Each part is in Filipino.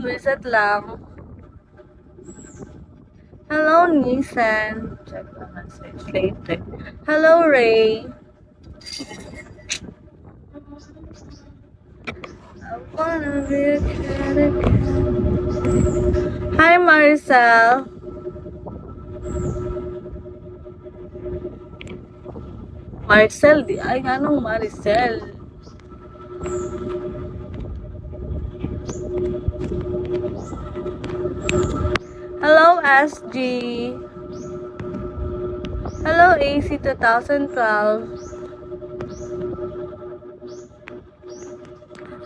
reset lang. Hello, Nissan. Check the message later. Hello, Ray. I wanna be a cat again. Hi, Maricel. Maricel, di ay anong Maricel? Hello, SG. Hello, AC 2012.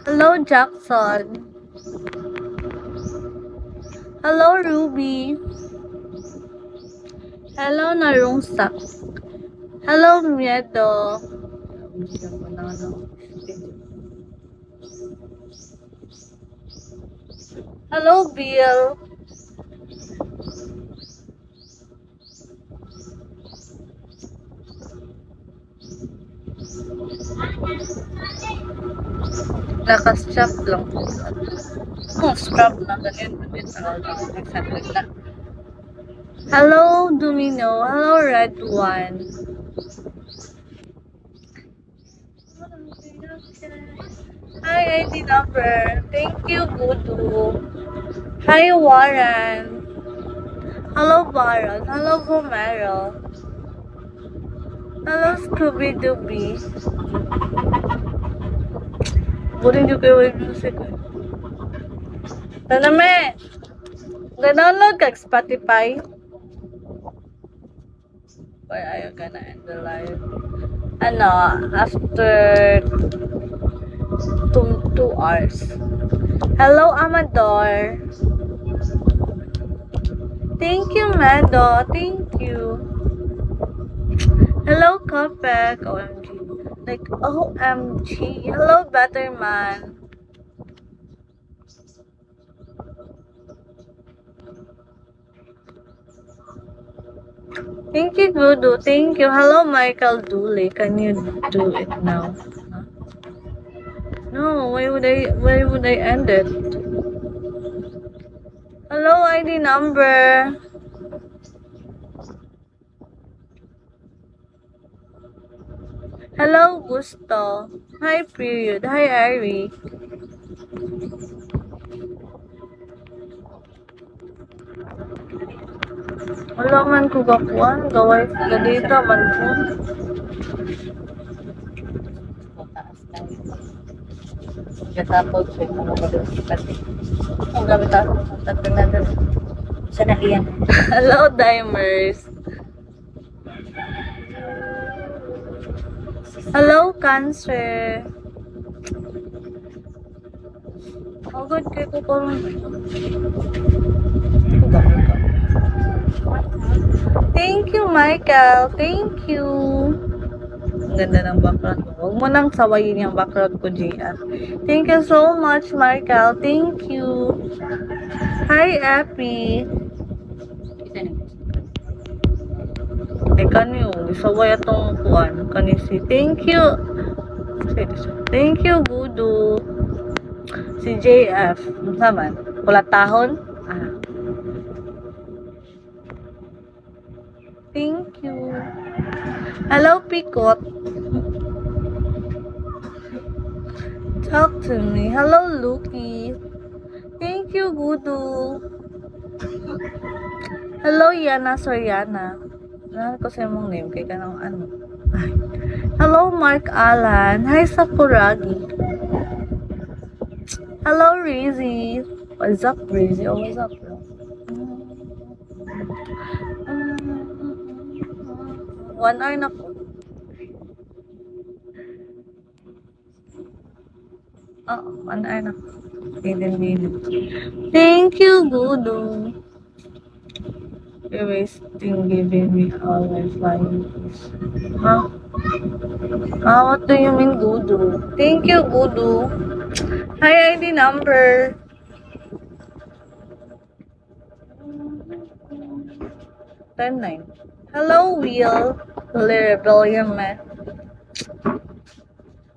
Hello, Jackson. Hello, Ruby. Hello, Narungsak. Hello, Miedo. Hello, Bill. Naka-strap lang. Strap na. Ganyan. Hello, Domino. Hello, Red One. Hi, ID number. Thank you, Gudu. Hi, Warren. Hello, Baron. Hello, Vomero. Hello, Scooby Dooby. Burin juga yung music. Taname, ga-download kag Spotify. Why are you gonna end the live? Ano, after 2 hours. Hello, Amador. Thank you, Mado. Thank you. Hello, Kopek. OMG. Like, OMG. Hello, Betterman. Thank you, Gudu. Thank you. Hello, Michael Dooley. Can you do it now? Huh? No, why would I end it? Hello, ID number. Hello, Gusto. Hi, period. Hi, Ari. Wala man ko gakuan. Gaway sa data man ko. Katapos siya kung mag-pati. Ang gamit ako sa tatang na doon. Sana iyan. Hello, Dimers. Hello, Cancer. How good kayo ko karon? Thank you, Michael. Thank you. Ang ganda ng background ko. Huwag mo nang sawayin yung background ko, JR. Thank you so much, Michael. Thank you. Hi, Epi. Ay, kanyo. Isaway atong kuan. Kanisi. Thank you. Thank you, Gudu. Si JF. Saman? Kulatahon? Ah. Thank you. Hello, Pikot. Talk to me. Hello, Lucky. Thank you, Gudu. Hello, Yana Soriana. Ano ko sa mong name? Kaya ka ng ano? Ay. Hello, Mark Alan. Hi, Sakuragi. Hello, Rizzy. What's up, Rizzy? Oh, what's up, bro? One hour na po. Oh, 1 hour na. 18 minutes. Thank you, Gudu. You're wasting giving me all my flying fish. Huh? What do you mean, Gudu? Thank you, Gudu. Hi, ID number. Ten nine. Hello, Will. The Rebellion Man.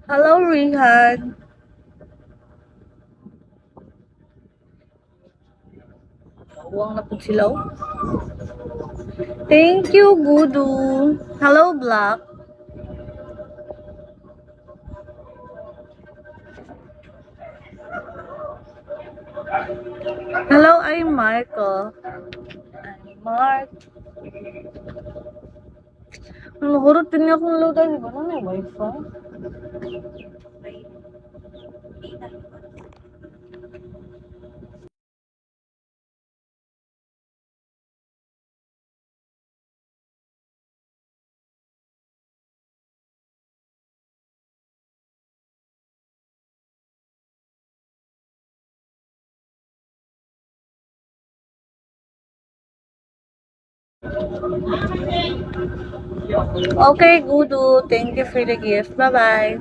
Hello, Rihan. Uwang na po sila. Oh. Thank you, Gudu. Hello, Black. Hello, I'm Marco. I'm Mark. Mahurot din niya akong load. Di ba na may wifi? Okay, Gudu. Thank you for the gift. Bye-bye.